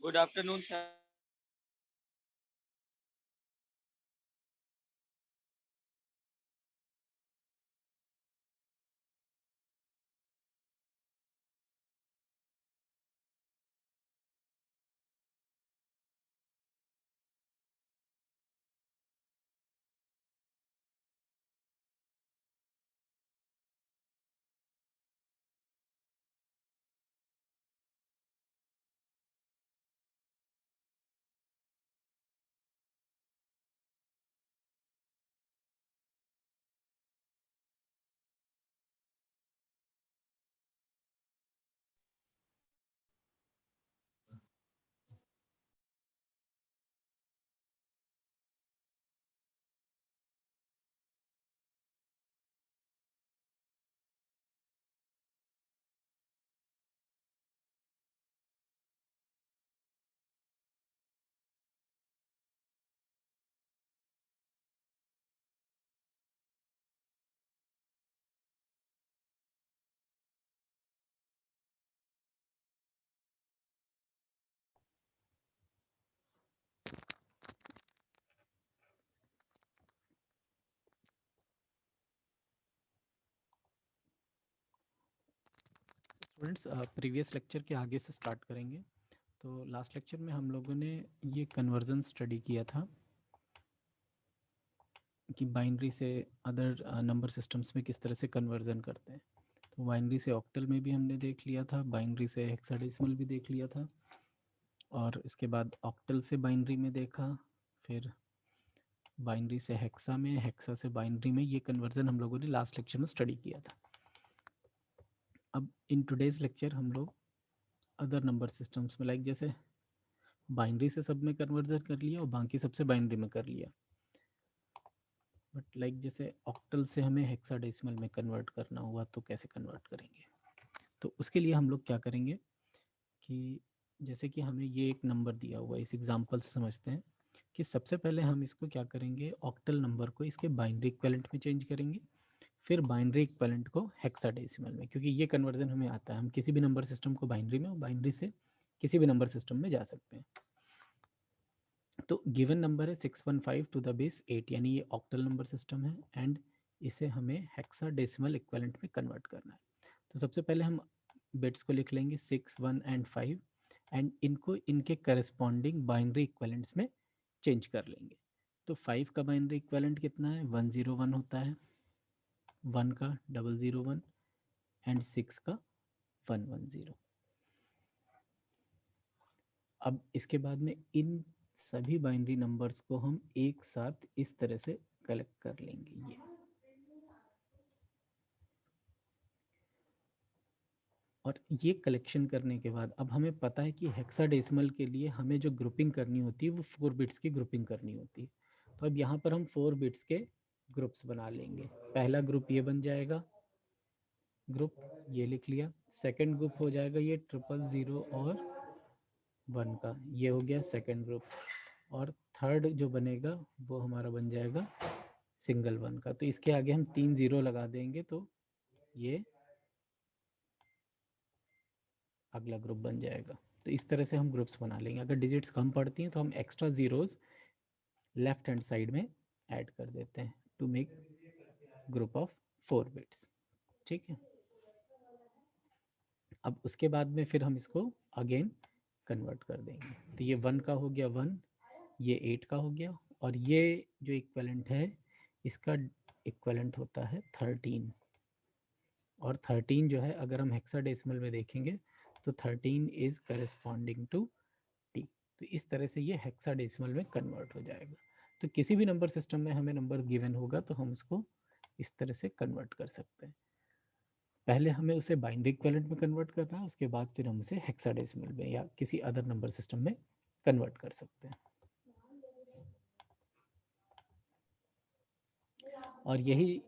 Good afternoon, sir. Students previous lecture के आगे से स्टार्ट करेंगे। तो लास्ट लेक्चर में हम लोगों ने ये कन्वर्जन स्टडी किया था कि बाइनरी से अदर नंबर सिस्टम्स में किस तरह से कन्वर्जन करते हैं। तो बाइनरी से ऑक्टल में भी हमने देख लिया था, बाइनरी से हेक्साडेसिमल भी देख लिया था, और इसके बाद ऑक्टल से बाइनरी में देखा, फिर बाइनरी से हेक्सा में, हेक्सा से बाइनरी में। ये कन्वर्जन हम लोगों ने लास्ट लेक्चर में स्टडी किया था। अब इन टुडेज लेक्चर हम लोग अदर नंबर सिस्टम्स में, लाइक जैसे बाइनरी से सब में कन्वर्जन कर लिया और बाकी सबसे बाइनरी में कर लिया, बट लाइक जैसे ऑक्टल से हमें हेक्साडेसिमल में कन्वर्ट करना हुआ तो कैसे कन्वर्ट करेंगे। तो उसके लिए हम लोग क्या करेंगे कि जैसे कि हमें ये एक नंबर दिया हुआ है, इस एग्जांपल से समझते हैं कि सबसे पहले हम इसको क्या करेंगे, ऑक्टल नंबर को इसके बाइनरी इक्विवेलेंट में चेंज करेंगे, फिर बाइनरी इक्विवेलेंट को हेक्साडेसिमल में, क्योंकि ये कन्वर्जन हमें आता है। हम किसी भी नंबर सिस्टम को बाइनरी में और बाइनरी से किसी भी नंबर सिस्टम में जा सकते हैं। तो गिवन नंबर है 615 टू द बेस 8, यानी ये ऑक्टल नंबर सिस्टम है एंड इसे हमें हेक्साडेसिमल इक्विवेलेंट में कन्वर्ट करना है। तो सबसे पहले हम बिट्स को लिख लेंगे 6, 1 एंड 5 एंड इनको इनके करस्पॉन्डिंग बाइनरी इक्विवेलेंट्स में चेंज कर लेंगे। तो 5 का बाइनरी इक्विवेलेंट कितना है, 101 होता है, 1 का 001 एंड 6 का 110। अब इसके बाद में इन सभी बाइनरी नंबर्स को हम एक साथ इस तरह से कलेक्ट कर लेंगे। ये और ये कलेक्शन करने के बाद अब हमें पता है कि हेक्साडेसिमल के लिए हमें जो ग्रुपिंग करनी होती है वो 4 बिट्स की ग्रुपिंग करनी होती है। तो अब यहाँ पर हम 4 बिट्स के ग्रुप्स बना लेंगे। पहला ग्रुप ये बन जाएगा, ग्रुप ये लिख लिया। सेकंड ग्रुप हो जाएगा ये 000 और 1 का, ये हो गया सेकंड ग्रुप। और थर्ड जो बनेगा वो हमारा बन जाएगा सिंगल 1 का। तो इसके आगे हम 3 0 लगा देंगे तो ये अगला ग्रुप बन जाएगा। तो इस तरह से हम ग्रुप्स बना लेंगे। अगर डिजिट्स कम पड़ती हैं तो हम extra zeros left hand side में ऐड कर देते हैं to make group of 4 bits. ठीक है। अब उसके बाद में फिर हम इसको अगेन कन्वर्ट कर देंगे। तो ये 1 का हो गया 1, ये 8 का हो गया, और ये जो इक्वलेंट है इसका इक्वलेंट होता है 13। और 13 जो है अगर हम हेक्साडेसिमल में देखेंगे तो 13 इज करेस्पॉन्डिंग टू टी। तो इस तरह से ये हेक्साडेसिमल में कन्वर्ट हो जाएगा। तो किसी भी नंबर सिस्टम में हमें नंबर गिवन होगा तो हम उसको इस तरह से कन्वर्ट कर सकते हैं। पहले हमें उसे बाइनरी इक्विवेलेंट में कन्वर्ट करना है, उसके बाद फिर हम उसे हेक्साडेसिमल में या किसी अदर नंबर सिस्टम में कन्वर्ट कर सकते हैं। और यही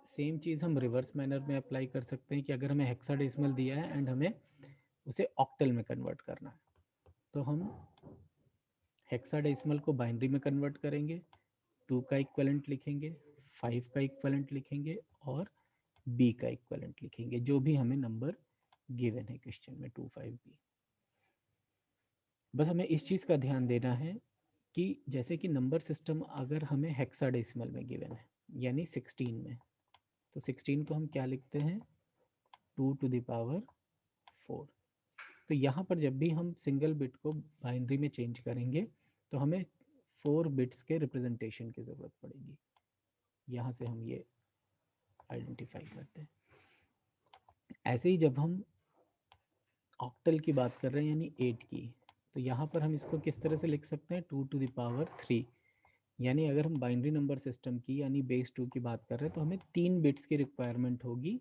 सेम चीज़ हम रिवर्स मैनर में अप्लाई कर सकते हैं कि अगर हमें हेक्साडेसिमल दिया है एंड हमें उसे ऑक्टल में कन्वर्ट करना है तो हम हेक्साडेसिमल को बाइनरी में कन्वर्ट करेंगे, 2 का इक्वलेंट लिखेंगे, 5 का इक्वलेंट लिखेंगे और बी का इक्वलेंट लिखेंगे, जो भी हमें नंबर गिवन है क्वेश्चन में 25B। बस हमें इस चीज़ का ध्यान देना है कि जैसे कि नंबर सिस्टम अगर हमें हेक्साडेसिमल में गिवन है यानी 16 में, तो 16 को हम क्या लिखते हैं 2 टू द पावर 4। तो यहाँ पर जब भी हम सिंगल बिट को बाइनरी में चेंज करेंगे तो हमें 4 बिट्स के रिप्रेजेंटेशन की ज़रूरत पड़ेगी। यहाँ से हम ये आइडेंटिफाई करते हैं। ऐसे ही जब हम ऑक्टल की बात कर रहे हैं यानी 8 की, तो यहाँ पर हम इसको किस तरह से लिख सकते हैं 2 टू द पावर 3। यानी अगर हम बाइनरी नंबर सिस्टम की यानी बेस 2 की बात कर रहे हैं तो हमें 3 बिट्स की रिक्वायरमेंट होगी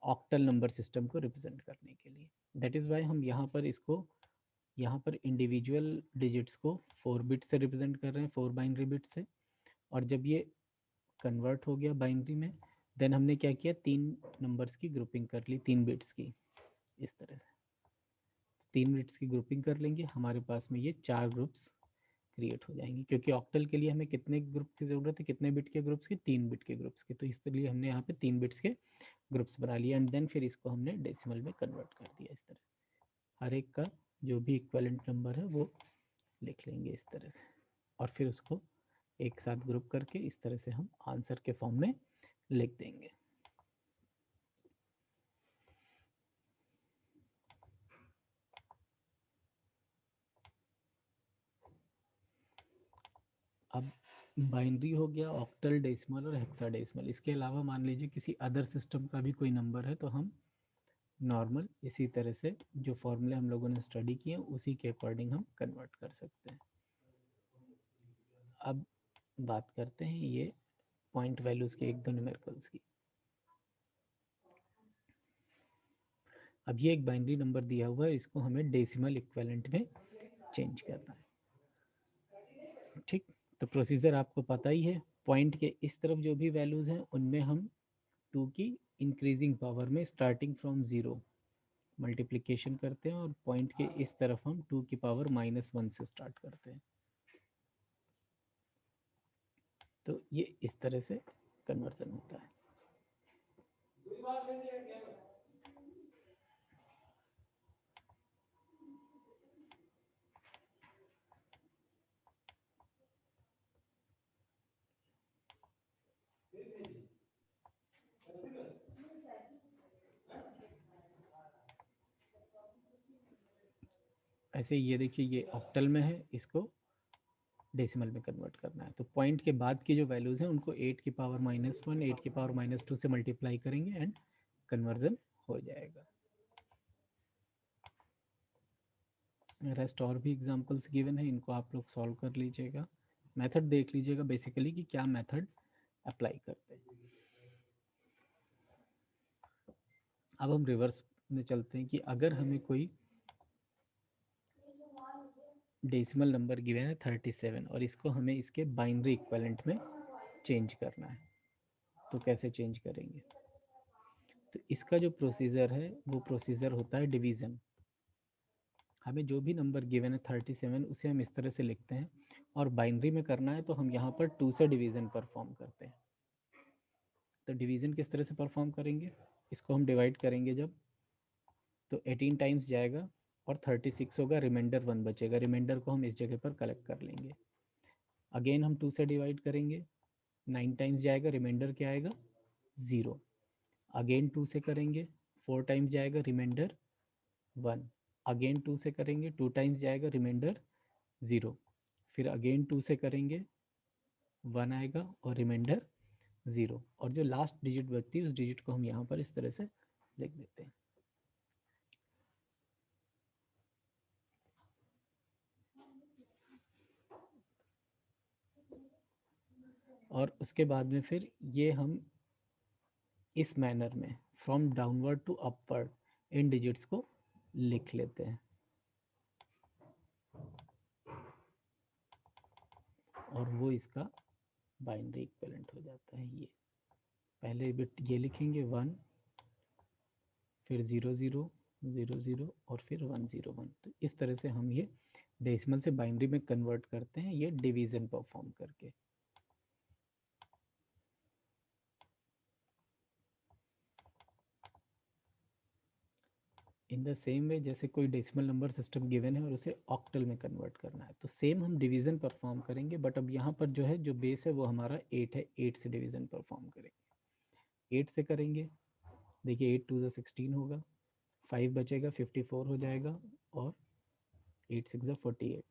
ऑक्टल नंबर सिस्टम को रिप्रेजेंट करने के लिए। दैट इज़ वाई हम यहाँ पर इंडिविजुअल डिजिट्स को 4 बिट से रिप्रेजेंट कर रहे हैं, 4 बाइनरी बिट से। और जब ये कन्वर्ट हो गया बाइनरी में, देन हमने क्या किया 3 नंबर्स की ग्रुपिंग कर ली 3 बिट्स की इस तरह से। 3 बिट्स की ग्रुपिंग कर लेंगे, हमारे पास में ये 4 ग्रुप्स क्रिएट हो जाएंगी। क्योंकि ऑक्टल के लिए हमें कितने ग्रुप की ज़रूरत है, कितने बिट के ग्रुप्स की 3 बिट के ग्रुप्स की। तो इसलिए हमने यहाँ पे 3 बिट्स के ग्रुप्स बना लिए एंड देन फिर इसको हमने डेसिमल में कन्वर्ट कर दिया इस तरह से। हर एक का जो भी इक्वलेंट नंबर है वो लिख लेंगे इस तरह से, और फिर उसको एक साथ ग्रुप करके इस तरह से हम आंसर के फॉर्म में लिख देंगे। अब बाइनरी हो गया, ऑक्टल, डेसिमल और हेक्साडेसिमल। इसके अलावा मान लीजिए किसी अदर सिस्टम का भी कोई नंबर है तो हम नॉर्मल इसी तरह से जो फॉर्मूले हम लोगों ने स्टडी किए उसी के अकॉर्डिंग हम कन्वर्ट कर सकते हैं। अब बात करते हैं ये पॉइंट वैल्यूज़ के एक दो न्यूमेरिकल्स की। अब ये एक बाइनरी नंबर दिया हुआ है, इसको हमें डेसिमल इक्विवेलेंट में चेंज करना है। ठीक, तो प्रोसीजर आपको पता ही है। पॉइंट के इस तरफ जो भी वैल्यूज़ हैं उनमें हम 2 की इंक्रीजिंग पावर में स्टार्टिंग फ्रॉम 0 मल्टीप्लिकेशन करते हैं, और पॉइंट के इस तरफ हम 2 की पावर -1 से स्टार्ट करते हैं। तो ये इस तरह से कन्वर्जन होता है। ऐसे ये देखिए ये ऑक्टल में है, इसको डेसिमल में कन्वर्ट करना है। तो पॉइंट के बाद की जो वैल्यूज़ हैं उनको 8 की पावर -1 8 की पावर -2 से मल्टीप्लाई करेंगे एंड कन्वर्जन हो जाएगा। रेस्ट और भी एग्जांपल्स गिवन है, इनको आप लोग सॉल्व कर लीजिएगा। मेथड देख लीजिएगा बेसिकली कि क्या मेथड अप्लाई करते हैं। अब हम रिवर्स में चलते हैं कि अगर हमें कोई डेसिमल नंबर गिवन है 37 और इसको हमें इसके बाइनरी इक्विवेलेंट में चेंज करना है, तो कैसे चेंज करेंगे। तो इसका जो प्रोसीजर है वो प्रोसीजर होता है डिवीज़न। हमें जो भी नंबर गिवन है 37 उसे हम इस तरह से लिखते हैं, और बाइनरी में करना है तो हम यहाँ पर 2 से डिवीज़न परफॉर्म करते हैं। तो डिवीज़न किस तरह से परफॉर्म करेंगे, इसको हम डिवाइड करेंगे जब, तो 18 टाइम्स जाएगा और 36 होगा, रिमाइंडर 1 बचेगा। रिमाइंडर को हम इस जगह पर कलेक्ट कर लेंगे। अगेन हम 2 से डिवाइड करेंगे, 9 टाइम्स जाएगा, रिमाइंडर क्या आएगा 0। अगेन 2 से करेंगे, 4 टाइम्स जाएगा, रिमाइंडर 1। अगेन 2 से करेंगे, 2 टाइम्स जाएगा, रिमाइंडर 0। फिर अगेन 2 से करेंगे, 1 आएगा और रिमाइंडर 0। और जो लास्ट डिजिट बचती है उस डिजिट को हम यहाँ पर इस तरह से लिख देते हैं। और उसके बाद में फिर ये हम इस मैनर में फ्रॉम डाउनवर्ड टू अपवर्ड इन डिजिट्स को लिख लेते हैं, और वो इसका बाइनरी इक्विवेलेंट हो जाता है। ये पहले बिट ये लिखेंगे 1, फिर 0 0 0 0 और फिर 1 0 1। तो इस तरह से हम ये डेसिमल से बाइनरी में कन्वर्ट करते हैं, ये डिवीज़न परफॉर्म करके। इन द सेम वे जैसे कोई डेसिमल नंबर सिस्टम गिवन है और उसे ऑक्टल में कन्वर्ट करना है, तो सेम हम डिवीज़न परफॉर्म करेंगे, बट अब यहाँ पर जो है जो बेस है वो हमारा 8 है, 8 से डिवीज़न परफॉर्म करेंगे। 8 से करेंगे, देखिए 8 2 ज़ा 16 होगा, 5 बचेगा 54 हो जाएगा, और 8 6 ज़ा 48,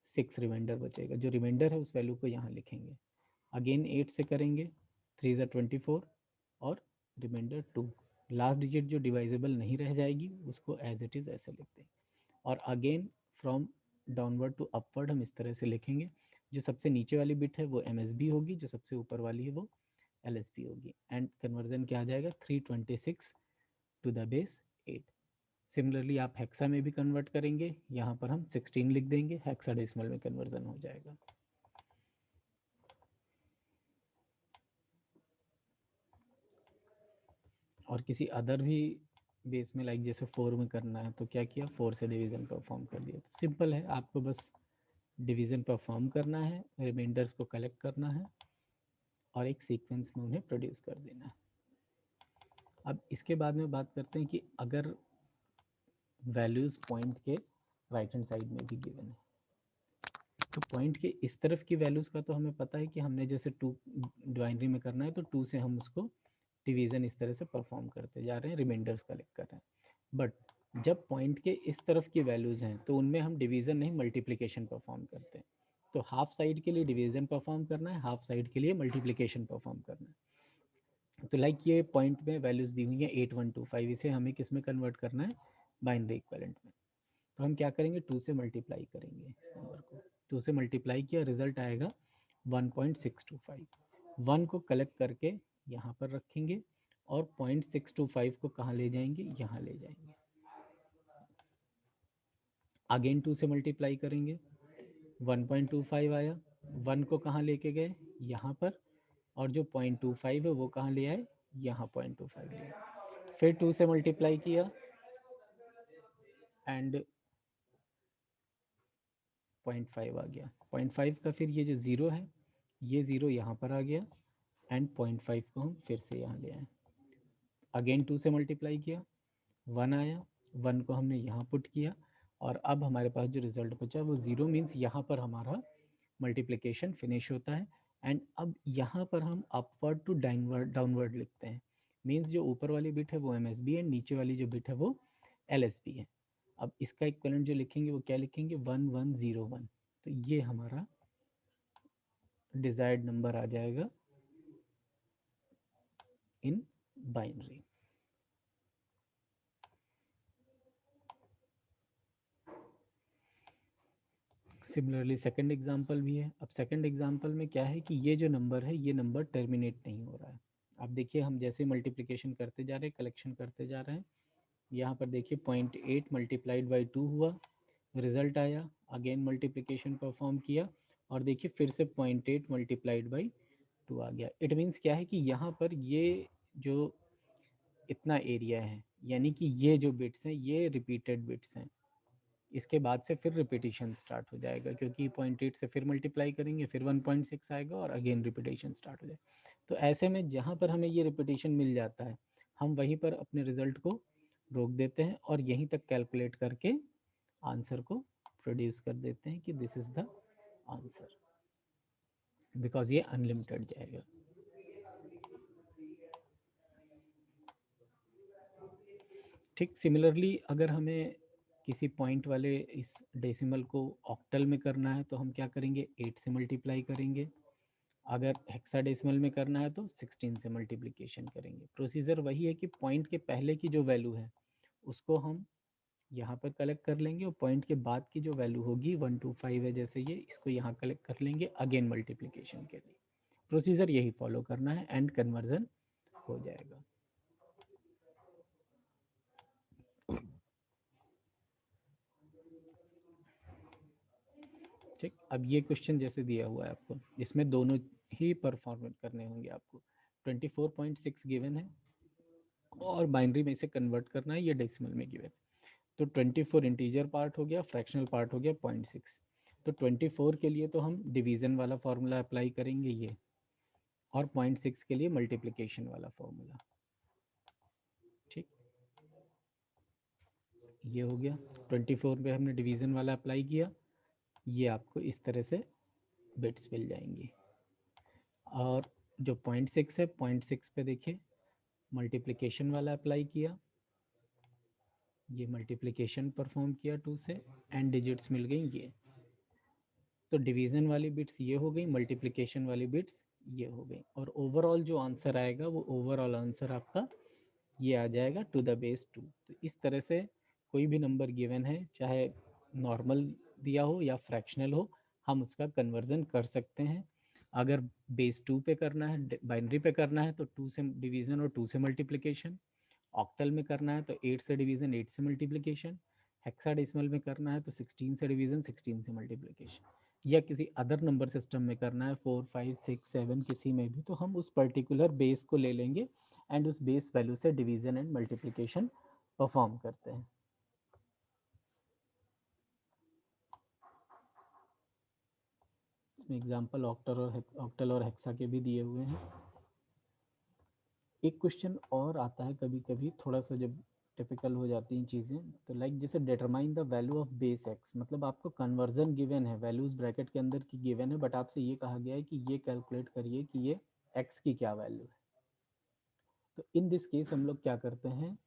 6 रिमाइंडर बचेगा। जो रिमाइंडर है उस वैल्यू को यहाँ लिखेंगे। अगेन 8 से करेंगे, 3 ज़ा 24 और रिमाइंडर 2। लास्ट डिजिट जो डिवाइजेबल नहीं रह जाएगी उसको एज इट इज़ ऐसे लिखते हैं। और again from downward to upward हम इस तरह से लिखेंगे। जो सबसे नीचे वाली बिट है वो MSB होगी, जो सबसे ऊपर वाली है वो LSB होगी। एंड कन्वर्जन क्या आ जाएगा, 326 टू द बेस 8। सिमिलरली आप हेक्सा में भी कन्वर्ट करेंगे, यहाँ पर हम 16 लिख देंगे, हेक्साडेसिमल में कन्वर्जन हो जाएगा। और किसी अदर भी बेस में लाइक जैसे 4 में करना है तो क्या किया, 4 से डिवीज़न परफॉर्म कर दिया। तो सिंपल है, आपको बस डिवीज़न परफॉर्म करना है, रिमाइंडर्स को कलेक्ट करना है और एक सीक्वेंस में उन्हें प्रोड्यूस कर देना है। अब इसके बाद में बात करते हैं कि अगर वैल्यूज़ पॉइंट के राइट हैंड साइड में भी गिवन है, तो पॉइंट के इस तरफ की वैल्यूज़ का तो हमें पता है कि हमने जैसे 2 बाइनरी में करना है तो 2 से हम उसको डिवीज़न इस तरह से परफॉर्म करते जा रहे हैं, रिमाइंडर्स कलेक्ट कर रहे हैं। बट जब पॉइंट के इस तरफ की वैल्यूज़ हैं तो उनमें हम डिवीज़न नहीं मल्टीप्लिकेशन परफॉर्म करते हैं। तो हाफ साइड के लिए डिवीज़न परफॉर्म करना है, हाफ साइड के लिए मल्टीप्लिकेशन परफॉर्म करना है। तो लाइक ये पॉइंट में वैल्यूज़ दी हुई हैं 8125, इसे हमें किस में कन्वर्ट करना है, बाइनरी इक्विवेलेंट में। तो हम क्या करेंगे, 2 से मल्टीप्लाई करेंगे इस नंबर को। 2 से मल्टीप्लाई किया, रिजल्ट आएगा 1.625। 1 को कलेक्ट करके यहाँ पर रखेंगे और 0.625 को कहाँ ले जाएंगे, यहाँ ले जाएंगे। अगेन 2 से मल्टीप्लाई करेंगे, 1.25 आया, 1 को कहाँ लेके गए, यहाँ पर, और जो 0.25 है वो कहाँ ले आए, यहाँ 0.25 ले आए। फिर 2 से मल्टीप्लाई किया एंड 0.5 आ गया। 0.5 का फिर ये जो ज़ीरो है, ये ज़ीरो यहाँ पर आ गया एंड 0.5 को हम फिर से यहाँ ले आए। अगेन 2 से मल्टीप्लाई किया, 1 आया, 1 को हमने यहाँ पुट किया और अब हमारे पास जो रिजल्ट बचा वो ज़ीरो, मीन्स यहाँ पर हमारा मल्टीप्लिकेशन फिनिश होता है। एंड अब यहाँ पर हम अपवर्ड टू डाउनवर्ड लिखते हैं, मीन्स जो ऊपर वाली बिट है वो MSB है, नीचे वाली जो बिट है वो LSB है। अब इसका इक्विवेलेंट जो लिखेंगे वो क्या लिखेंगे, 1101। तो ये हमारा डिजायर्ड नंबर आ जाएगा in binary. Similarly second example भी है। अब सेकंड एग्जांपल में क्या है कि ये जो नंबर है ये नंबर टर्मिनेट नहीं हो रहा है। अब देखिए हम जैसे मल्टीप्लिकेशन करते जा रहे हैं, कलेक्शन करते जा रहे हैं, यहाँ पर देखिए 0.8 मल्टीप्लाइड बाई 2 हुआ, रिजल्ट आया, अगेन मल्टीप्लिकेशन परफॉर्म किया और देखिए फिर से 0.8 मल्टीप्लाइड बाई 2 आ गया। इट मीन्स क्या है कि यहाँ पर ये जो इतना एरिया है, यानी कि ये जो बिट्स हैं ये रिपीटेड बिट्स हैं। इसके बाद से फिर रिपीटेशन स्टार्ट हो जाएगा, क्योंकि 0.8 से फिर मल्टीप्लाई करेंगे, फिर 1.6 आएगा और अगेन रिपीटेशन स्टार्ट हो जाएगा। तो ऐसे में जहाँ पर हमें ये रिपीटेशन मिल जाता है हम वहीं पर अपने रिजल्ट को रोक देते हैं और यहीं तक कैलकुलेट करके आंसर को प्रोड्यूस कर देते हैं कि this is the answer, because ये अनलिमिटेड जाएगा। ठीक सिमिलरली अगर हमें किसी पॉइंट वाले इस डेसिमल को ऑक्टल में करना है तो हम क्या करेंगे, 8 से मल्टीप्लाई करेंगे। अगर हेक्साडेसिमल में करना है तो 16 से मल्टीप्लिकेशन करेंगे। प्रोसीजर वही है कि पॉइंट के पहले की जो वैल्यू है उसको हम यहाँ पर कलेक्ट कर लेंगे और पॉइंट के बाद की जो वैल्यू होगी 125 है जैसे ये, इसको यहाँ कलेक्ट कर लेंगे अगेन मल्टीप्लिकेशन के लिए। प्रोसीजर यही फॉलो करना है एंड कन्वर्जन हो जाएगा। ठीक, अब ये क्वेश्चन जैसे दिया हुआ है आपको, इसमें दोनों ही परफॉर्म करने होंगे आपको। 24.6 गिवन है और बाइनरी में इसे कन्वर्ट करना है, ये डेसिमल में गिवन है। तो 24 इंटीजर पार्ट हो गया, फ्रैक्शनल पार्ट हो गया 0.6। तो 24 के लिए तो हम डिवीज़न वाला फार्मूला अप्लाई करेंगे ये, और 0.6 के लिए मल्टीप्लिकेशन वाला फार्मूला। ठीक, ये हो गया। 24 पे हमने डिवीज़न वाला अप्लाई किया, ये आपको इस तरह से बिट्स मिल जाएंगी। और जो 0.6 है, 0.6 पे देखिए मल्टीप्लिकेशन वाला अप्लाई किया, ये मल्टीप्लिकेशन परफॉर्म किया 2 से एंड डिजिट्स मिल गई ये। तो डिवीज़न वाली बिट्स ये हो गई, मल्टीप्लिकेशन वाली बिट्स ये हो गई, और ओवरऑल जो आंसर आएगा वो ओवरऑल आंसर आपका ये आ जाएगा टू द बेस 2। तो इस तरह से कोई भी नंबर गिवन है, चाहे नॉर्मल दिया हो या फ्रैक्शनल हो, हम उसका कन्वर्जन कर सकते हैं। अगर बेस 2 पे करना है, बाइनरी पे करना है, तो 2 से डिवीज़न और 2 से मल्टीप्लिकेशन। ऑक्टल में करना है तो 8 से डिवीज़न 8 से मल्टीप्लिकेशन। हेक्साडेसिमल में करना है तो 16 से डिवीज़न 16 से मल्टीप्लिकेशन। या किसी अदर नंबर सिस्टम में करना है 4 5 6 7 किसी में भी, तो हम उस पर्टिकुलर बेस को ले लेंगे एंड उस बेस वैल्यू से डिवीज़न एंड मल्टीप्लिकेशन परफॉर्म करते हैं। इसमें एग्जांपल ऑक्टल और हेक्सा के भी दिए हुए हैं। एक क्वेश्चन और आता है कभी कभी, थोड़ा सा जब टिपिकल हो जाती हैं चीज़ें, तो लाइक जैसे determine the value of base x, मतलब आपको कन्वर्जन गिवन है, वैल्यूज ब्रैकेट के अंदर की गिवन है, बट आपसे ये कहा गया है कि ये कैलकुलेट करिए कि ये एक्स की क्या वैल्यू है। तो इन दिस केस हम लोग क्या करते हैं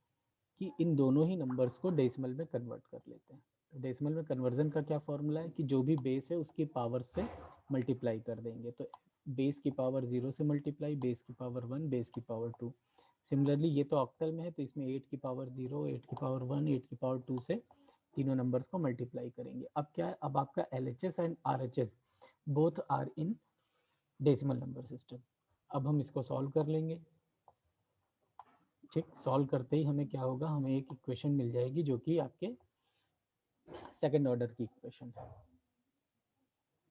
कि इन दोनों ही नंबर्स को डेसिमल में कन्वर्ट कर लेते हैं। तो डेसिमल में कन्वर्जन का क्या फॉर्मूला है कि जो भी बेस है उसकी पावर से मल्टीप्लाई कर देंगे। तो बेस की पावर 0 से मल्टीप्लाई, बेस की पावर 1, बेस की पावर 2। सिमिलरली ये तो ऑक्टल में है, तो इसमें 8 की पावर 0, 8 की पावर 1, 8 की पावर 2 से तीनों नंबर्स को मल्टीप्लाई करेंगे। अब क्या है, अब आपका LHS and RHS both are in decimal number system. अब हम इसको सॉल्व कर लेंगे। ठीक, सॉल्व करते ही हमें क्या होगा, हमें एक इक्वेशन मिल जाएगी जो कि आपके सेकंड ऑर्डर की इक्वेशन है।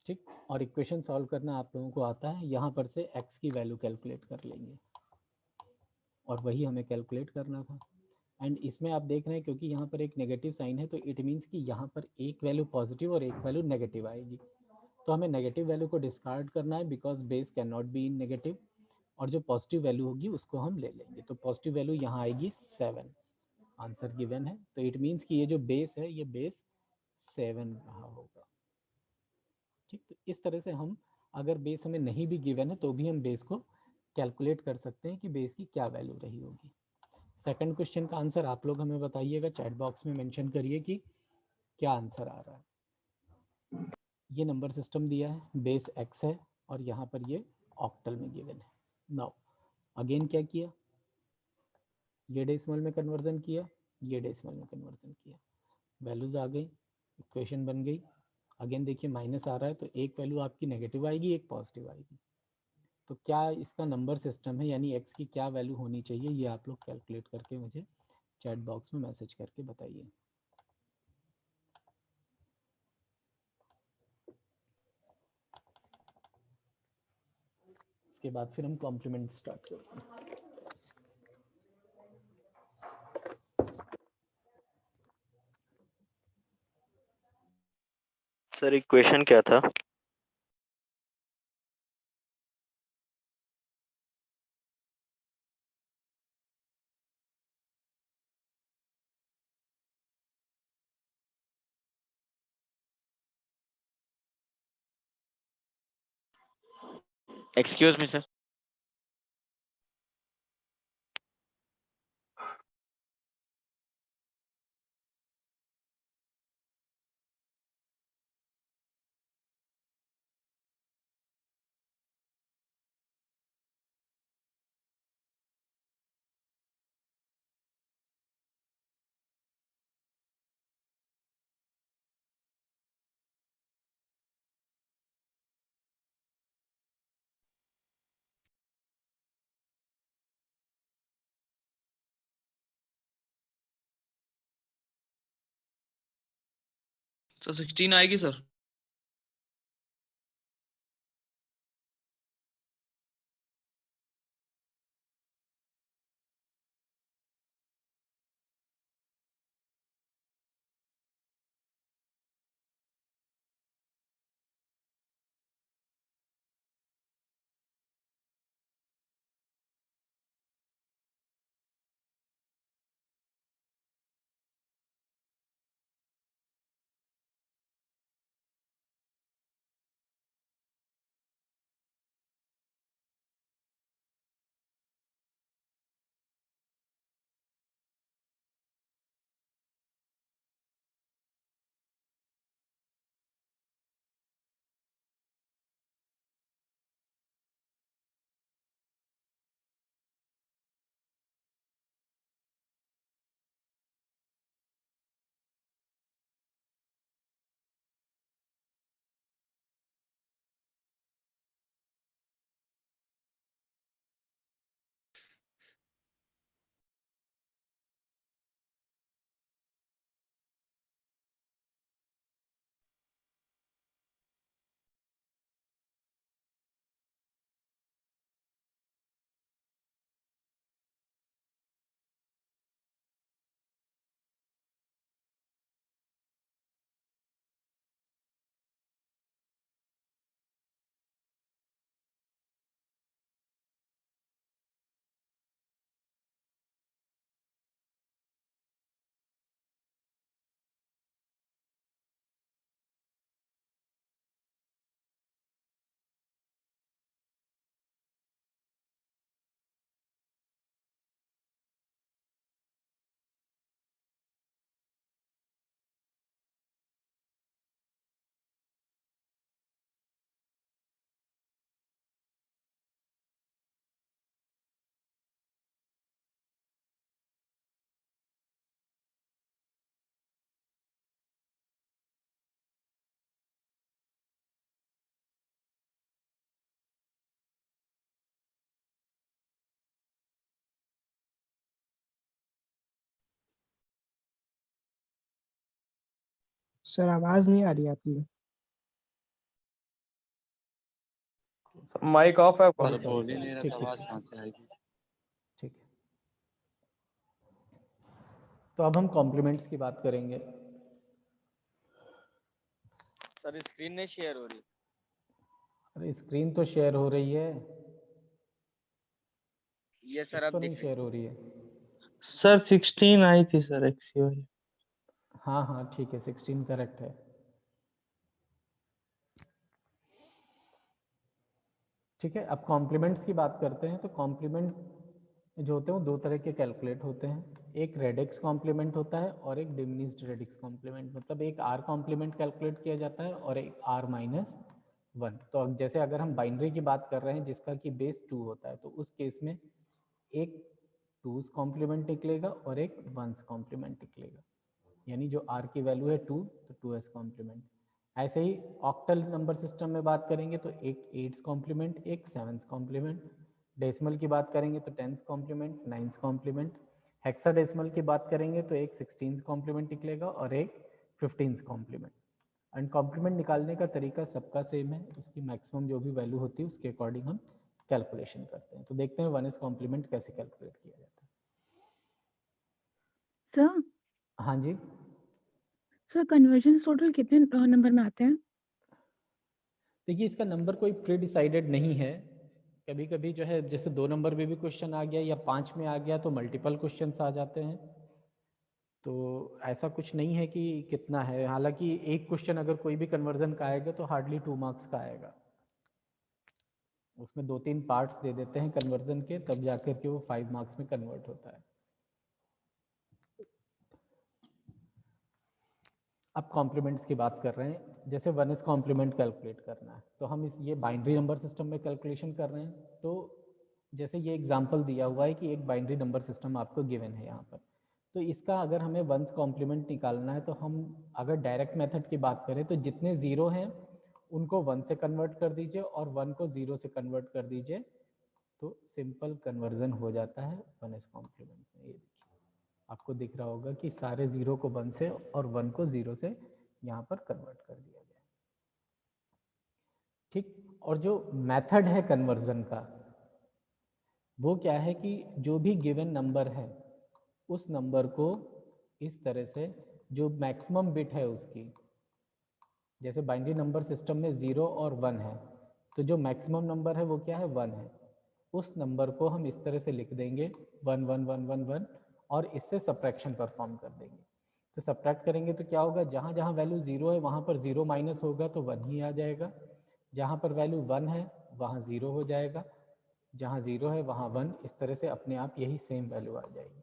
ठीक, और इक्वेशन सॉल्व करना आप लोगों को आता है, यहाँ पर से x की वैल्यू कैलकुलेट कर लेंगे, और वही हमें कैलकुलेट करना था। एंड इसमें आप देख रहे हैं क्योंकि यहाँ पर एक नेगेटिव साइन है, तो इट मीन्स कि यहाँ पर एक वैल्यू पॉजिटिव और एक वैल्यू नेगेटिव आएगी। तो हमें नेगेटिव वैल्यू को डिस्कार्ड करना है because base can not be in negative, और जो पॉजिटिव वैल्यू होगी उसको हम ले लेंगे। तो पॉजिटिव वैल्यू यहाँ आएगी 7, आंसर गिवन है, तो इट मीन्स कि ये जो बेस है ये बेस 7 रहा होगा। ठीक, तो इस तरह से हम, अगर बेस हमें नहीं भी गिवन है तो भी हम बेस को कैलकुलेट कर सकते हैं कि बेस की क्या वैल्यू रही होगी। सेकंड क्वेश्चन का आंसर आप लोग हमें बताइएगा, चैट बॉक्स में मेंशन करिए कि क्या आंसर आ रहा है। ये नंबर सिस्टम दिया है, बेस x है, और यहाँ पर ये ऑक्टल में गिवन है। नाउ अगेन क्या किया, ये डेसिमल में कन्वर्जन किया, ये डेसिमल में कन्वर्जन किया, वैल्यूज आ गई, इक्वेशन बन गई। अगेन देखिए माइनस आ रहा है, तो एक वैल्यू आपकी नेगेटिव आएगी, एक पॉजिटिव आएगी। तो क्या इसका नंबर सिस्टम है, यानी x की क्या वैल्यू होनी चाहिए, ये आप लोग कैलकुलेट करके मुझे चैट बॉक्स में मैसेज करके बताइए। इसके बाद फिर हम कॉम्प्लीमेंट स्टार्ट करते हैं। सर इक्वेशन क्या था? Excuse me sir. सर 16 आएगी सर। सर आवाज नहीं आ रही आपकी। सर माइक ऑफ है आपका। सर बोल ही नहीं रहा था, आवाज कहाँ से आएगी। ठीक है, तो अब हम कॉम्प्लीमेंट्स की बात करेंगे। सर स्क्रीन नहीं शेयर हो रही। अरे स्क्रीन तो शेयर हो रही है, ये सर इसको अब नहीं दिख रही। शेयर हो रही है। सर 16 आई थी सर एक्सी वाली। हाँ हाँ ठीक है, 16 करेक्ट है। ठीक है, अब कॉम्प्लीमेंट्स की बात करते हैं। तो कॉम्प्लीमेंट जो होते हैं वो दो तरह के कैलकुलेट होते हैं। एक रेडिक्स कॉम्प्लीमेंट होता है और एक डिमिनिश्ड रेडिक्स कॉम्प्लीमेंट। मतलब एक आर कॉम्प्लीमेंट कैलकुलेट किया जाता है और एक आर माइनस 1। तो अब जैसे अगर हम बाइनरी की बात कर रहे हैं जिसका कि बेस 2 होता है, तो उस केस में एक 2's कॉम्प्लीमेंट निकलेगा और एक 1's कॉम्प्लीमेंट निकलेगा। यानी जो r की वैल्यू है 2, तो 2s कॉम्प्लीमेंट। ऐसे ही ऑक्टल नंबर सिस्टम में बात करेंगे तो एक 8's कॉम्प्लीमेंट, एक 7's कॉम्प्लीमेंट। डेसिमल की बात करेंगे तो 10's complement, 9's complement. Hexadecimal की बात करेंगे तो एक 16's कॉम्प्लीमेंट निकलेगा और एक 15's कॉम्प्लीमेंट। एंड कॉम्प्लीमेंट निकालने का तरीका सबका सेम है, उसकी मैक्सिमम जो भी वैल्यू होती है उसके अकॉर्डिंग हम कैलकुलेशन करते हैं। तो देखते हैं 1s कॉम्प्लीमेंट कैसे कैलकुलेट किया जाता है। सर हाँ जी सर कन्वर्जन टोटल कितने नंबर में आते हैं? देखिए, इसका नंबर कोई प्री डिसाइडेड नहीं है। कभी कभी जो है जैसे 2 नंबर में भी क्वेश्चन आ गया या 5 में आ गया तो मल्टीपल क्वेश्चंस आ जाते हैं। तो ऐसा कुछ नहीं है कि कितना है। हालांकि एक क्वेश्चन अगर कोई भी कन्वर्जन का आएगा तो हार्डली 2 मार्क्स का आएगा। उसमें 2-3 पार्ट्स दे देते हैं कन्वर्जन के, तब जाकर के वो 5 मार्क्स में कन्वर्ट होता है। अब कॉम्प्लीमेंट्स की बात कर रहे हैं। जैसे 1s कॉम्प्लीमेंट कैलकुलेट करना है तो हम ये बाइनरी नंबर सिस्टम में कैलकुलेशन कर रहे हैं। तो जैसे ये एग्जांपल दिया हुआ है कि एक बाइनरी नंबर सिस्टम आपको गिवन है यहाँ पर, तो इसका अगर हमें 1s कॉम्प्लीमेंट निकालना है तो हम अगर डायरेक्ट मेथड की बात करें तो जितने ज़ीरो हैं उनको 1 से कन्वर्ट कर दीजिए और 1 को 0 से कन्वर्ट कर दीजिए, तो सिंपल कन्वर्जन हो जाता है 1s कॉम्प्लीमेंट में। ये देखिए आपको दिख रहा होगा कि सारे 0 को 1 से और 1 को 0 से यहाँ पर कन्वर्ट कर दिया गया। ठीक, और जो मेथड है कन्वर्जन का वो क्या है कि जो भी गिवन नंबर है उस नंबर को इस तरह से जो मैक्सिमम बिट है उसकी, जैसे बाइनरी नंबर सिस्टम में 0 और 1 है, तो जो मैक्सिमम नंबर है वो क्या है 1 है। उस नंबर को हम इस तरह से लिख देंगे 1 1 1 1 1 और इससे सब्ट्रैक्शन परफॉर्म कर देंगे। तो सब्ट्रैक्ट करेंगे तो क्या होगा, जहाँ जहाँ वैल्यू 0 है वहाँ पर 0 माइनस होगा तो 1 ही आ जाएगा। जहाँ पर वैल्यू 1 है वहाँ 0 हो जाएगा, जहाँ 0 है वहाँ 1। इस तरह से अपने आप यही सेम वैल्यू आ जाएगी।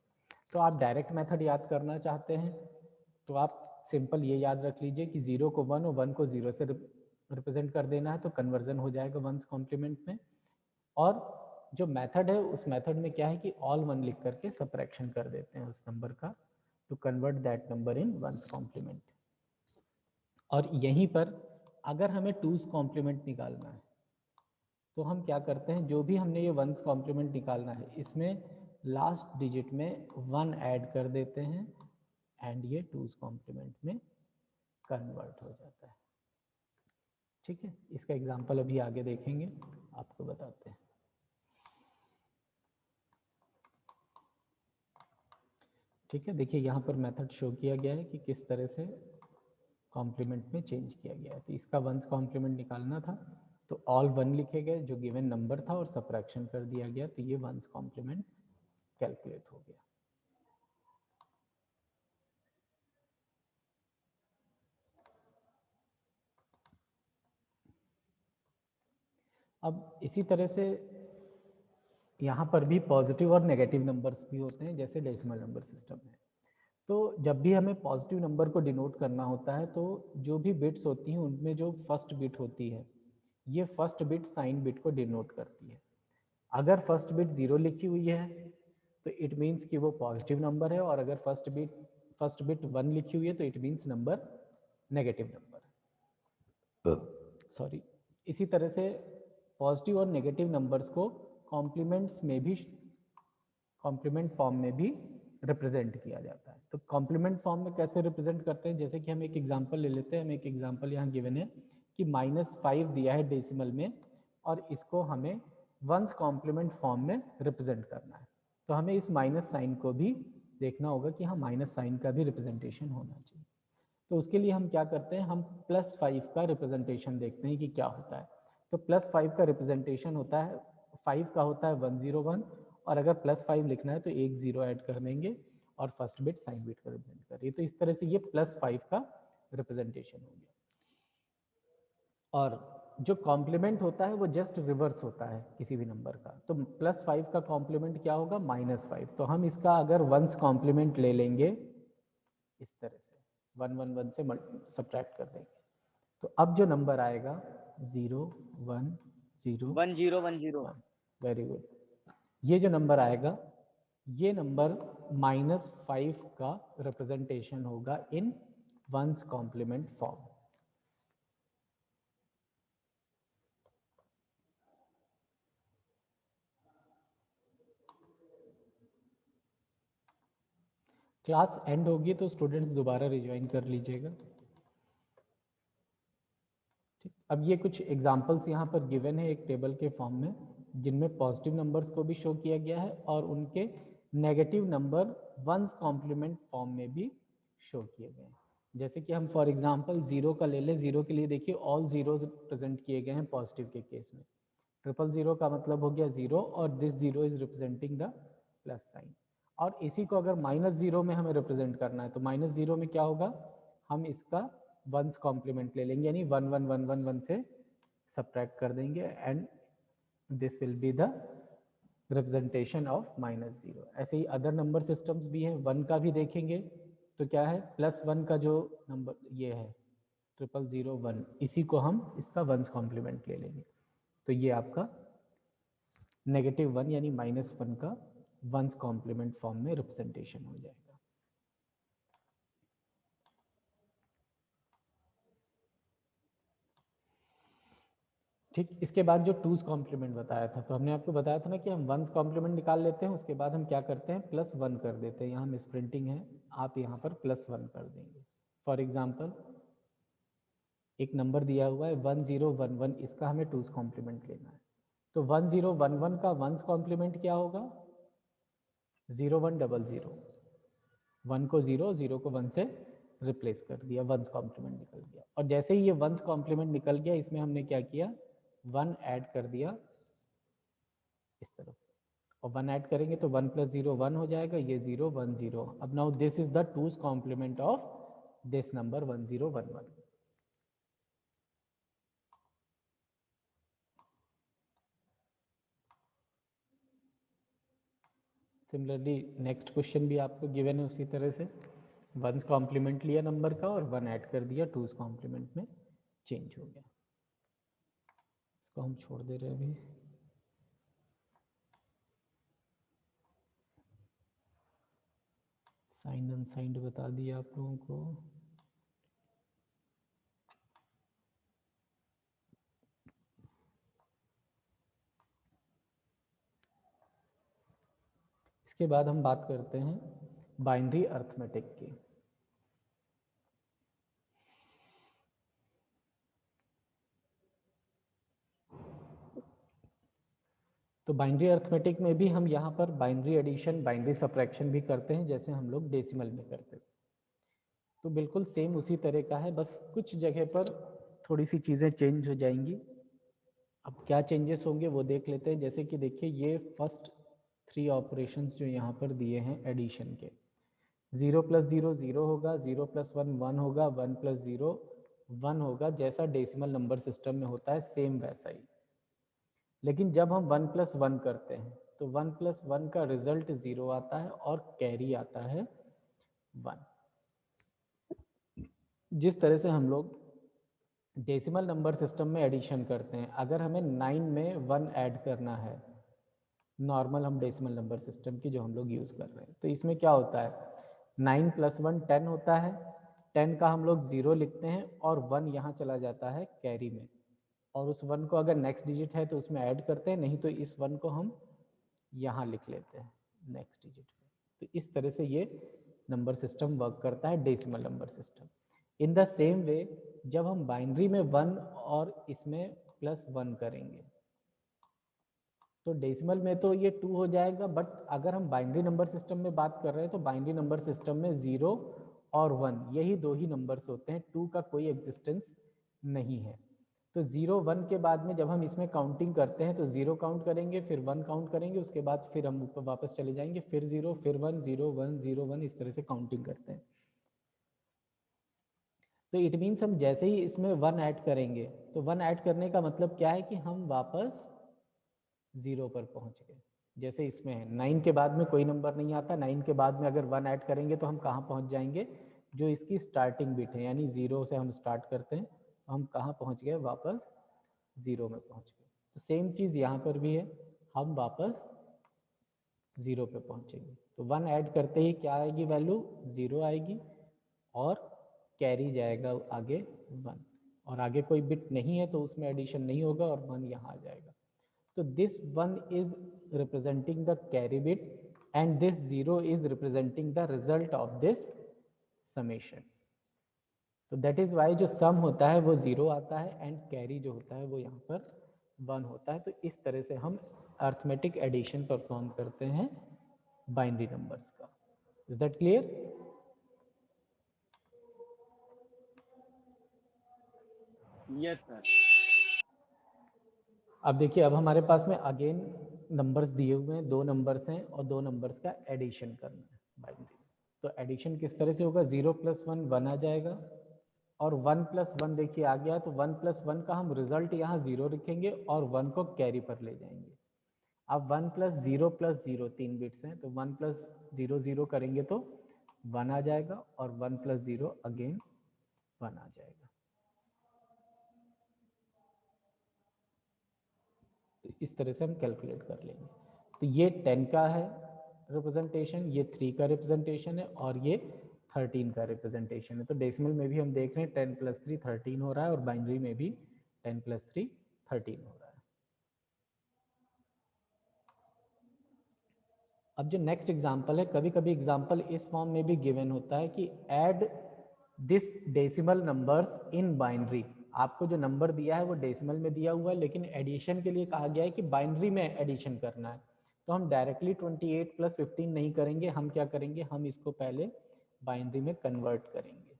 तो आप डायरेक्ट मेथड याद करना चाहते हैं तो आप सिंपल ये याद रख लीजिए कि 0 को 1 और 1 को 0 से रिप्रेजेंट कर देना है, तो कन्वर्जन हो जाएगा 1s कॉम्प्लीमेंट में। और जो मेथड है उस मेथड में क्या है कि ऑल 1 लिख करके सब्ट्रैक्शन कर देते हैं उस नंबर का, to convert that number in 1s complement. और यहीं पर अगर हमें 2s कॉम्प्लीमेंट निकालना है तो हम क्या करते हैं, जो भी हमने ये 1s कॉम्प्लीमेंट निकालना है इसमें लास्ट डिजिट में 1 ऐड कर देते हैं एंड ये 2s कॉम्प्लीमेंट में कन्वर्ट हो जाता है। ठीक है, इसका एग्जांपल अभी आगे देखेंगे, आपको बताते हैं। ठीक है, देखिए यहाँ पर मेथड शो किया गया है कि किस तरह से कॉम्प्लीमेंट में चेंज किया गया है। तो इसका 1s कॉम्प्लीमेंट निकालना था तो ऑल 1 लिखे गए जो गिवन नंबर था और सब्ट्रैक्शन कर दिया गया, तो ये 1s कॉम्प्लीमेंट कैलकुलेट हो गया। अब इसी तरह से यहाँ पर भी पॉजिटिव और नेगेटिव नंबर्स भी होते हैं जैसे डेसिमल नंबर सिस्टम में। तो जब भी हमें पॉजिटिव नंबर को डिनोट करना होता है तो जो भी बिट्स होती हैं उनमें जो फर्स्ट बिट होती है ये फर्स्ट बिट साइन बिट को डिनोट करती है। अगर फर्स्ट बिट 0 लिखी हुई है तो इट मीन्स कि वो पॉजिटिव नंबर है, और अगर फर्स्ट बिट 1 लिखी हुई है तो it means number negative number है। सॉरी, इसी तरह से पॉजिटिव और नेगेटिव नंबर्स को कॉम्प्लीमेंट्स में भी, कॉम्प्लीमेंट फॉर्म में भी रिप्रेजेंट किया जाता है। तो कॉम्प्लीमेंट फॉर्म में कैसे रिप्रेजेंट करते हैं, जैसे कि हम एक एग्जांपल ले लेते हैं। हम एक एग्जांपल यहाँ गिवन है कि -5 दिया है डेसिमल में और इसको हमें वंस कॉम्प्लीमेंट फॉर्म में रिप्रेजेंट करना है। तो हमें इस माइनस साइन को भी देखना होगा कि हाँ माइनस साइन का भी रिप्रेजेंटेशन होना चाहिए। तो उसके लिए हम क्या करते हैं, हम +5 का रिप्रेजेंटेशन देखते हैं कि क्या होता है। तो +5 का रिप्रेजेंटेशन होता है, 5 का होता है 101 और अगर +5 लिखना है तो एक 0 ऐड कर देंगे और फर्स्ट बिट साइन बिट का रिप्रेजेंट कर रही है। तो इस तरह से ये +5 का रिप्रेजेंटेशन हो गया। और जो कॉम्प्लीमेंट होता है वो जस्ट रिवर्स होता है किसी भी नंबर का। तो +5 का कॉम्प्लीमेंट क्या होगा, -5। तो हम इसका अगर वंस कॉम्प्लीमेंट ले लेंगे इस तरह से 111 से सब्ट्रैक्ट कर देंगे, तो अब जो नंबर आएगा 0 1 0 1010 1। Very good. ये जो नंबर आएगा ये नंबर -5 का रिप्रेजेंटेशन होगा in ones complement form. Class end होगी तो स्टूडेंट्स दोबारा रिज्वाइन कर लीजिएगा। ठीक, अब ये कुछ एग्जांपल्स यहाँ पर गिवन है एक टेबल के फॉर्म में, जिनमें पॉजिटिव नंबर्स को भी शो किया गया है और उनके negative number ones complement form में भी शो किए गए हैं। जैसे कि हम फॉर एग्जांपल 0 का ले लें। 0 के लिए देखिए ऑल जीरोज प्रेजेंट किए गए हैं पॉजिटिव के केस में। 000 का मतलब हो गया 0 और this 0 is representing the plus sign. और इसी को अगर -0 में हमें रिप्रेजेंट करना है तो -0 में क्या होगा, हम इसका वंस कॉम्प्लीमेंट ले लेंगे, यानी 11111 से सब्ट्रैक्ट कर देंगे and this will be the representation of -0। ऐसे ही अदर नंबर सिस्टम्स भी हैं। 1 का भी देखेंगे तो क्या है, +1 का जो नंबर ये है 0001, इसी को हम इसका वंस कॉम्प्लीमेंट ले लेंगे। तो ये आपका -1 यानी -1 का वंस कॉम्प्लीमेंट फॉर्म में रिप्रेजेंटेशन हो जाएगा। ठीक, इसके बाद जो टूज कॉम्प्लीमेंट बताया था, तो हमने आपको बताया था ना कि हम वंस कॉम्प्लीमेंट निकाल लेते हैं, उसके बाद हम क्या करते हैं +1 कर देते हैं। यहाँ मिस प्रिंटिंग है, आप यहाँ पर +1 कर देंगे। फॉर एग्जाम्पल एक नंबर दिया हुआ है 1011, इसका हमें टूज कॉम्प्लीमेंट लेना है। तो 1011 का वंस कॉम्प्लीमेंट क्या होगा, 0100। 1 को 0, 0 को 1 से रिप्लेस कर दिया, वंस कॉम्प्लीमेंट निकल गया। और जैसे ही ये वंस कॉम्प्लीमेंट निकल गया, इसमें हमने क्या किया, 1 ऐड कर दिया इस तरफ, और 1 ऐड करेंगे तो 1 + 0 1 हो जाएगा, ये 0 1 0। अब now this is the twos complement of this number 1011। Similarly next question भी आपको गिवन है उसी तरह से, वंस कॉम्प्लीमेंट लिया नंबर का और 1 ऐड कर दिया, टूज कॉम्प्लीमेंट में चेंज हो गया। इसको हम छोड़ दे रहे हैं अभी। साइंड अनसाइंड बता दिया आप लोगों को। इसके बाद हम बात करते हैं बाइनरी अर्थमेटिक की। तो बाइनरी अर्थमेटिक में भी हम यहाँ पर बाइनरी एडिशन, बाइनरी सब्ट्रैक्शन भी करते हैं, जैसे हम लोग डेसिमल में करते थे। तो बिल्कुल सेम उसी तरह का है, बस कुछ जगह पर थोड़ी सी चीज़ें चेंज हो जाएंगी। अब क्या चेंजेस होंगे वो देख लेते हैं। जैसे कि देखिए ये फर्स्ट 3 ऑपरेशंस जो यहाँ पर दिए हैं एडिशन के, 0 + 0 0 होगा, 0 + 1 1 होगा, 1 + 0 1 होगा, जैसा डेसिमल नंबर सिस्टम में होता है सेम वैसा ही। लेकिन जब हम 1 + 1 करते हैं तो 1 + 1 का रिजल्ट 0 आता है और कैरी आता है 1। जिस तरह से हम लोग डेसिमल नंबर सिस्टम में एडिशन करते हैं, अगर हमें 9 में 1 ऐड करना है, नॉर्मल हम डेसिमल नंबर सिस्टम की जो हम लोग यूज़ कर रहे हैं, तो इसमें क्या होता है, 9 + 1 10 होता है, 10 का हम लोग 0 लिखते हैं और 1 यहाँ चला जाता है कैरी में, और उस 1 को अगर नेक्स्ट डिजिट है तो उसमें ऐड करते हैं, नहीं तो इस 1 को हम यहाँ लिख लेते हैं नेक्स्ट डिजिट में। तो इस तरह से ये नंबर सिस्टम वर्क करता है, decimal number system. In the same way जब हम बाइनरी में 1 और इसमें +1 करेंगे तो डेसिमल में तो ये 2 हो जाएगा, बट अगर हम बाइनरी नंबर सिस्टम में बात कर रहे हैं तो बाइनरी नंबर सिस्टम में 0 और 1 यही दो ही नंबर्स होते हैं, 2 का कोई एग्जिस्टेंस नहीं है। तो 0 1 के बाद में जब हम इसमें काउंटिंग करते हैं तो 0 काउंट करेंगे, फिर 1 काउंट करेंगे, उसके बाद फिर हम ऊपर वापस चले जाएंगे, फिर 0 फिर 1 0 1 0 1 इस तरह से काउंटिंग करते हैं। तो इट मीन्स हम जैसे ही इसमें 1 ऐड करेंगे तो 1 ऐड करने का मतलब क्या है कि हम वापस 0 पर पहुंच गए। जैसे इसमें है 9 के बाद में कोई नंबर नहीं आता, 9 के बाद में अगर 1 ऐड करेंगे तो हम कहाँ पहुंच जाएंगे, जो इसकी स्टार्टिंग बिट है, यानी 0 से हम स्टार्ट करते हैं तो हम कहाँ पहुंच गए, वापस 0 में पहुंच गए। तो सेम चीज़ यहाँ पर भी है, हम वापस 0 पे पहुंचेंगे। तो 1 ऐड करते ही क्या आएगी वैल्यू, 0 आएगी और कैरी जाएगा आगे 1, और आगे कोई बिट नहीं है तो उसमें एडिशन नहीं होगा और 1 यहाँ आ जाएगा। तो this 1 is representing the carry bit and this 0 is representing the result of this summation. तो दैट इज वाई जो सम होता है वो 0 आता है एंड कैरी जो होता है वो यहाँ पर 1 होता है। तो इस तरह से हम अर्थमेटिक एडिशन परफॉर्म करते हैं बाइनरी नंबर्स का। Is that clear? Yes sir. अब देखिए, अब हमारे पास में अगेन नंबर्स दिए हुए हैं, 2 नंबर्स हैं और 2 नंबर्स का एडिशन करना है बाइनरी। तो एडिशन किस तरह से होगा, 0 + 1 1 आ जाएगा और 1 + 1 देखिए आ गया, तो 1 + 1 का हम रिजल्ट यहाँ 0 लिखेंगे और 1 को कैरी पर ले जाएंगे। अब 1 + 0 + 0 3 बिट्स हैं, तो 1 + 0 0 करेंगे तो 1 आ जाएगा और 1 + 0 अगेन 1 आ जाएगा। तो इस तरह से हम कैलकुलेट कर लेंगे। तो ये 10 का है रिप्रेजेंटेशन, ये 3 का रिप्रेजेंटेशन है और ये 13 का रिप्रेजेंटेशन है। तो डेसिमल में भी हम देख रहे हैं 10 + 3 13 हो रहा है और बाइनरी में भी 10 + 3 13 हो रहा है। अब जो नेक्स्ट एग्जांपल है, कभी कभी एग्जांपल इस फॉर्म में भी गिवन होता है कि add this decimal numbers in binary. आपको जो नंबर दिया है वो डेसिमल में दिया हुआ है, लेकिन एडिशन के लिए कहा गया है कि बाइनरी में एडिशन करना है। तो हम डायरेक्टली 28 + 15 नहीं करेंगे, हम क्या करेंगे, हम इसको पहले बाइनरी में कन्वर्ट करेंगे।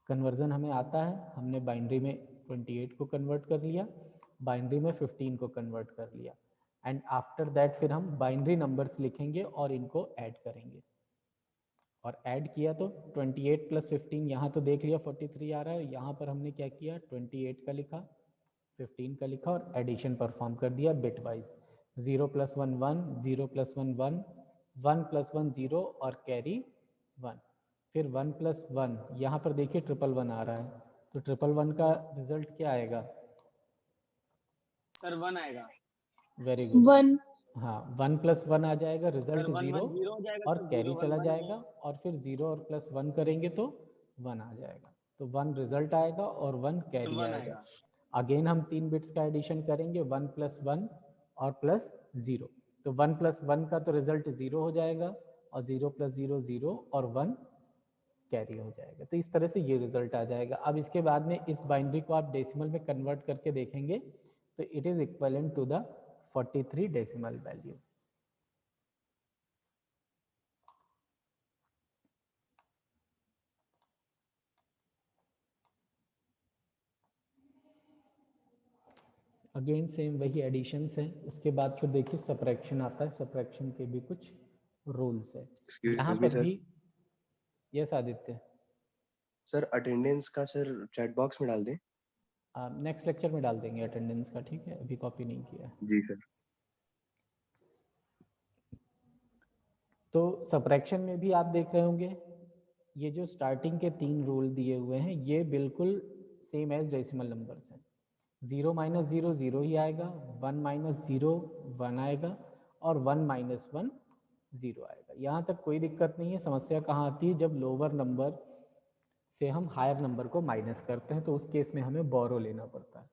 कन्वर्जन हमें आता है, हमने बाइनरी में 28 को कन्वर्ट कर लिया, बाइनरी में 15 को कन्वर्ट कर लिया, एंड आफ्टर दैट फिर हम बाइनरी नंबर्स लिखेंगे और इनको ऐड करेंगे। और ऐड किया तो 28 + 15 यहाँ तो देख लिया 43 आ रहा है, यहाँ पर हमने क्या किया, 28 का लिखा, 15 का लिखा और एडिशन परफॉर्म कर दिया बिट वाइज। 0 + 1 1, 0 + 1 1, 1 + 1 0 और कैरी 1, फिर 1 + 1, यहाँ पर देखिए 111 आ रहा है, तो 111 का रिजल्ट क्या आएगा, सर 1 आएगा। वेरी गुड, 1 हाँ 1 + 1 आ जाएगा, सर रिजल्ट 1 0 1 0 हो जाएगा और सर, कैरी 0 1 चला 1 जाएगा और फिर 0 और +1 करेंगे तो 1 आ जाएगा। तो 1 रिजल्ट आएगा और 1 कैरी 1 आएगा। आएगा। अगेन हम 3 बिट्स का एडिशन करेंगे, 1 + 1 और +0। तो 1 + 1 का तो रिजल्ट 0 हो जाएगा और 0 + 0 0 और 1 कैरी हो जाएगा। तो इस तरह से ये रिजल्ट आ जाएगा। अब इसके बाद में इस बाइनरी को आप डेसिमल में कन्वर्ट करके देखेंगे तो it is equivalent to the 43 decimal value. Again same वही एडिशंस हैं। उसके बाद फिर देखिए सब्ट्रैक्शन आता है, सब्ट्रैक्शन के भी कुछ रूल्स है यहाँ एक्सक्यूज मी पर सर। भी। यस आदित्य, सर अटेंडेंस का सर चैट बॉक्स में डाल दें। नेक्स्ट लेक्चर में डाल देंगे अटेंडेंस का, ठीक है, अभी कॉपी नहीं किया। जी सर। तो सब्ट्रैक्शन में भी आप देख रहे होंगे ये जो स्टार्टिंग के 3 रूल दिए हुए हैं ये बिल्कुल सेम एज डेसिमल नंबर्स हैं। 0 - 0 0 ही आएगा, 1 - 0 1 आएगा और 1 - 1 0 आएगा। यहाँ तक कोई दिक्कत नहीं है। समस्या कहाँ आती है, जब लोअर नंबर से हम हायर नंबर को माइनस करते हैं तो उस केस में हमें बोरो लेना पड़ता है।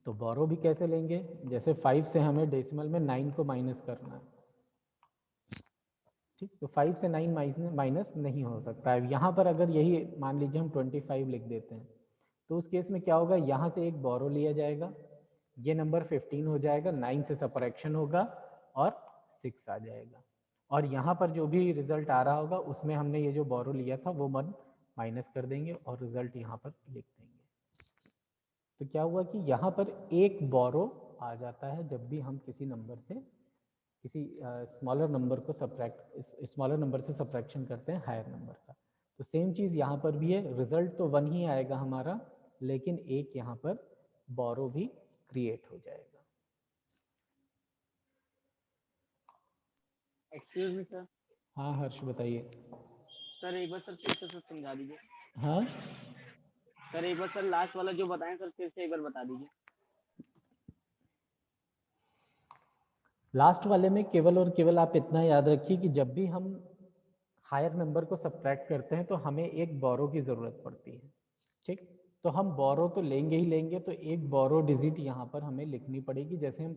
तो बोरो भी कैसे लेंगे, जैसे 5 से हमें डेसिमल में 9 को माइनस करना है, ठीक। तो 5 से 9 माइनस नहीं हो सकता है। यहाँ पर अगर यही मान लीजिए हम 25 लिख देते हैं, तो उस केस में क्या होगा, यहाँ से एक बोरो लिया जाएगा, ये नंबर 15 हो जाएगा, 9 से सब्ट्रैक्शन होगा और 6 आ जाएगा, और यहाँ पर जो भी रिजल्ट आ रहा होगा उसमें हमने ये जो बोरो लिया था वो मन माइनस कर देंगे और रिजल्ट यहाँ पर लिख देंगे। तो क्या हुआ कि यहाँ पर एक बोरो आ जाता है जब भी हम किसी नंबर से किसी स्मॉलर नंबर को स्मॉलर नंबर से सब्ट्रैक्शन करते हैं हायर नंबर का। तो सेम चीज़ यहाँ पर भी है, रिजल्ट तो 1 ही आएगा हमारा, लेकिन एक यहाँ पर बोरो भी क्रिएट हो जाएगा। Excuse me sir. हाँ हर्ष बताइए। सर एक बार सर फिर से सर समझा दीजिए। हाँ सर एक बार सर लास्ट वाला जो बताएं सर फिर से एक बार बता दीजिए। लास्ट वाले में केवल और केवल आप इतना याद रखिए कि जब भी हम हायर नंबर को सब्ट्रैक्ट करते हैं तो हमें एक बोरो की ज़रूरत पड़ती है, ठीक। तो हम बोरो तो लेंगे ही लेंगे, तो एक बोरो डिजिट यहाँ पर हमें लिखनी पड़ेगी। जैसे हम